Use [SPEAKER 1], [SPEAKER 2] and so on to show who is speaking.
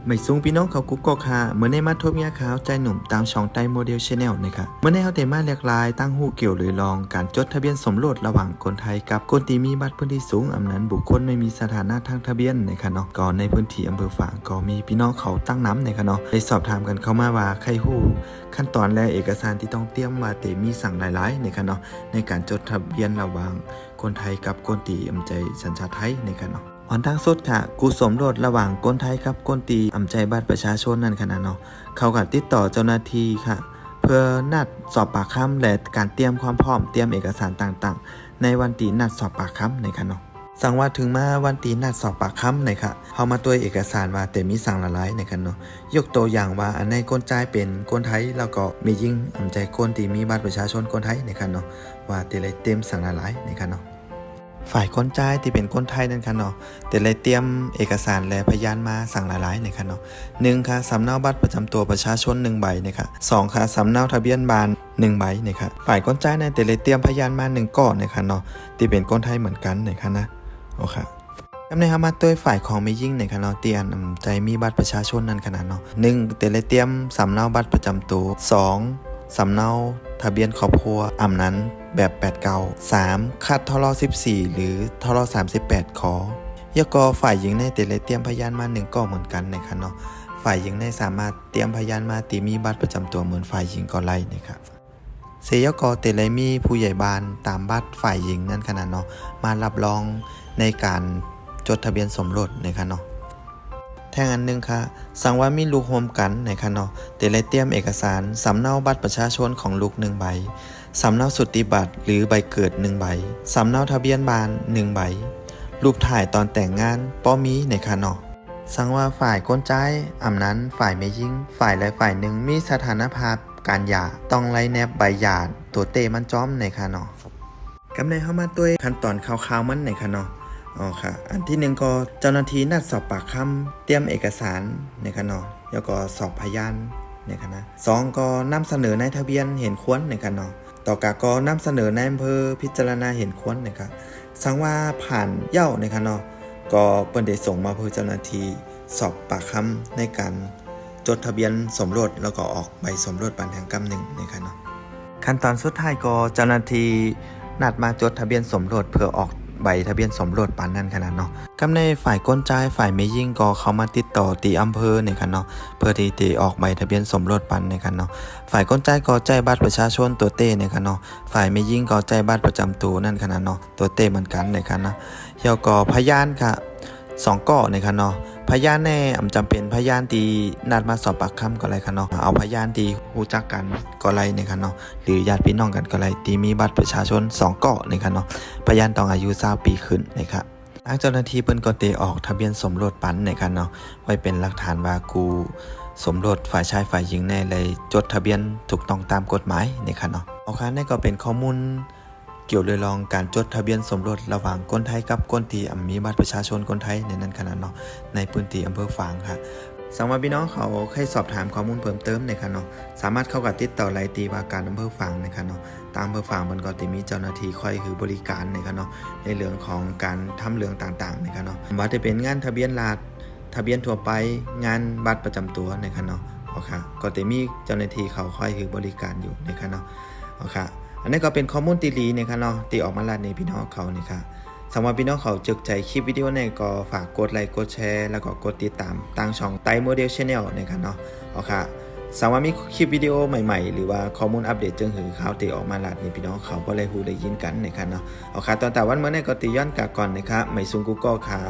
[SPEAKER 1] ไม่สูงพี่น้องเขากุ๊กกอกค่ะเมื่อในมาทบยาขาวใจหนุ่มตามช่องไตโมเดลชาแนลนะคะเมื่อในเขาเตมาเรียกลายตั้งหูเกี่ยวหรือลองการจดทะเบียนสมรสระหว่างคนไทยกับคนที่มีบัตรพื้นที่สูงอำนั้นบุคคลไม่มีสถานะทางทะเบียนนะคะเนาะก่อนในพื้นที่อำเภอฝางก็มีพี่น้องเขาตั้งน้ำนะคะเนาะได้สอบถามกันเข้ามาว่าใครหู้ขั้นตอนและเอกสารที่ต้องเตรียมว่าเตมีสั่งหลายๆนะคะเนาะในการจดทะเบียนระหว่างคนไทยกับคนที่อำใจสัญชาติไทยนะคะเนาะออนทางสุดค่ะกูสมรสระหว่างคนไทยกับคนตีอำใจบัตรประชาชนนั่นขนาดเนาะเขาก็ติดต่อเจ้าหน้าที่ค่ะเพื่อนัดสอบปากคำและการเตรียมความพร้อมเตรียมเอกสารต่างๆในวันตีนัดสอบปากคำในค่ะเนาะสั่งว่าถึงมาวันตีนัดสอบปากคำในค่ะเขามาตัวเอกสารว่าแต่มีสั่งละลายในค่ะเนาะยกตัวอย่างว่าอันในคนจ่ายเป็นคนไทยแล้วก็มียิ่งอำใจคนที่มีบัตรประชาชนคนไทยในค่ะเนาะว่าแต่เลยเต็มสั่งละลายในค่ะเนาะฝ่ายคนจ่ายที่เป็นคนไทยนั่นค่ะเนาะแต่เลยเตรียมเอกสารและพยานมาสั่งหลายๆนะคะเนาะ1ค่ะสำเนาบัตรประจำตัวประชาชน1ใบนะคะ2ค่ะสำเนาทะเบียนบ้าน1ใบนะคะฝ่ายคนจ่ายในแต่เลยเตรียมพยานมา1ก้อนนะคะเนาะที่เป็นคนไทยเหมือนกันนะคะนะโอเคกำในมาตัวฝ่ายของไม่ยิ่งนะคะเนาะเตียนใจมีบัตรประชาชนนั่นขนาดเนาะ1แต่เลยเตรียมสำเนาบัตรประจำตัว2สำเนาทะเบียนครอบครัวอำนั้นแบบ8เก่า3คัดทร14หรือทร38ขอยกฝ่ายหญิงในแต่ละเตรียมพยานมา1ก้อเหมือนกันนะคะเนาะฝ่ายหญิงในสามารถเตรียมพยานมาตีมีบัตรประจำตัวเหมือนฝ่ายหญิงก็ไล่นะครับเสยกแต่ละมีผู้ใหญ่บ้านตามบัตรฝ่ายหญิงนั่นขนาดเนาะมารับรองในการจดทะเบียนสมรสนะคะเนาะแท่งอันนึงค่ะสั่งว่ามีลูกโฮมกันนะคะเนาะแต่ละเตรียมเอกสารสำเนาบัตรประชาชนของลูก1ใบสำเนาสุติบัตรหรือใบเกิด1ใบสำเนาทะเบียนบ้าน1ใบรูปถ่ายตอนแต่งงานป้อมีนะคะเนาะสั่งว่าฝ่ายคนจ่ายอำนั้นฝ่ายไม่ยิ่งฝ่ายใดฝ่ายหนึ่งมีสถานภาพการหย่าต้องไล่แนบใบหย่าตัวเตมันจ้อมนะคะเนาะกำในเข้ามาด้วยขั้นตอนคร่าวๆมันนะคะเนาะอ๋อค่ะอันที่1ก็เจ้าหน้าที่นัดสอบปากคำเตรียมเอกสารนะคะเนาะแล้วก็สอบพยานนะคะนะ2ก็นำเสนอในทะเบียนเห็นควรนะคะเนาะต่อกาก็นำเสนอในอำเภอพิจารณาเห็นควรนะคะสั่งว่าผ่านเย้านะคะเนาะก็เปิ้นได้ส่งมาเพื่อเจ้าหน้าที่สอบปากคำในการจดทะเบียนสมรสแล้วก็ออกใบสมรสบันทึกกรรม1นะคะเนาะขั้นตอนสุดท้ายก็เจ้าหน้าที่นัดมาจดทะเบียนสมรสเพื่อออกใบทะเบียนสมรสปานนั้นขนาดเนาะกำในฝ่ายก้นจ่ายฝ่ายไม่ยิ่งก็เขามาติดต่อตีอำเภอเนี่ยค่ะเนาะเพื่อที่จะออกใบทะเบียนสมรสปันเนี่ยค่ะเนาะฝ่ายก้นจ่ายก็จ่ายบัตรประชาชนตัวเต้เนี่ยค่ะเนาะฝ่ายไม่ยิ่งก็จ่ายบัตรประจำตัวนั่นขนาดเนาะตัวเต้เหมือนกันเนี่ยค่ะเนาะแล้วก็พยานค่ะ2ก้อเนี่ยค่ะเนาะพยานแน่จำเป็นพยานที่นัดมาสอบปากคำก็ไรค่ะเนาะเอาพยานที่รู้จักกันก็ไรเนี่ยค่ะเนาะหรือญาติพี่น้องกันก็ไรที่มีบัตรประชาชน2ก้อเนี่ยค่ะเนาะพยานต้องอายุ20ปีขึ้นนะครับทางเจ้าหน้าที่เปิ้นก็เตออกทะเบียนสมรสปันนะครับเนาะไว้เป็นหลักฐานว่ากูสมรสฝ่ายชายฝ่ายหญิงแน่เลยจดทะเบียนถูกต้องตามกฎหมายนะครับเนาะเอาค่ะนี่ก็เป็นข้อมูลเกี่ยวกับรองการจดทะเบียนสมรสระหว่างคนไทยกับคนที่มีบัตรประชาชนคนไทยในนั้นขนาดเนาะในพื้นที่อำเภอฝางค่ะสำหรับพี่น้องเขาให้สอบถามข้อมูลเพิ่มเติมนะครับเนาะสามารถเข้ากับติดต่อรายตีว่าการอำเภอฝางนะครับเนาะตามอำเภอฝางมันก็จะมีเจ้าหน้าที่คอยคือบริการนะครับเนาะในเรื่องของการทำเรื่องต่างๆนะครับเนาะว่าจะเป็นงานทะเบียนราษฎร์ทะเบียนทั่วไปงานบัตรประจำตัวนะครับเนาะโอเคก็จะมีเจ้าหน้าที่เขาคอยคือบริการอยู่นะครับเนาะโอเคอันนี้ก็เป็นข้อมูลตีลีนะครับเนาะที่ออกมาลาดในพี่น้องเขานะครับสำหรับพี่น้องเขาจึกใจคลิปวิดีโอนี้ก็ฝากกดไลค์กดแชร์แล้วก็กดติดตามตั้งช่องไตโมเดลชาแนลนะครับเนาะโอเคสำหรับมีคลิปวิดีโอใหม่ๆหรือว่าข้อมูลอัปเดตจึงหือข่าวตีออกมาลาดในพี่น้องเขาก็เลยฮู้ได้ยินกันนะครับเนาะโอเคตอนแต่วันเมื่อนี้ก็ตีย้อนกลับก่อนนะครับไม่ซุงกูก็ค่ะ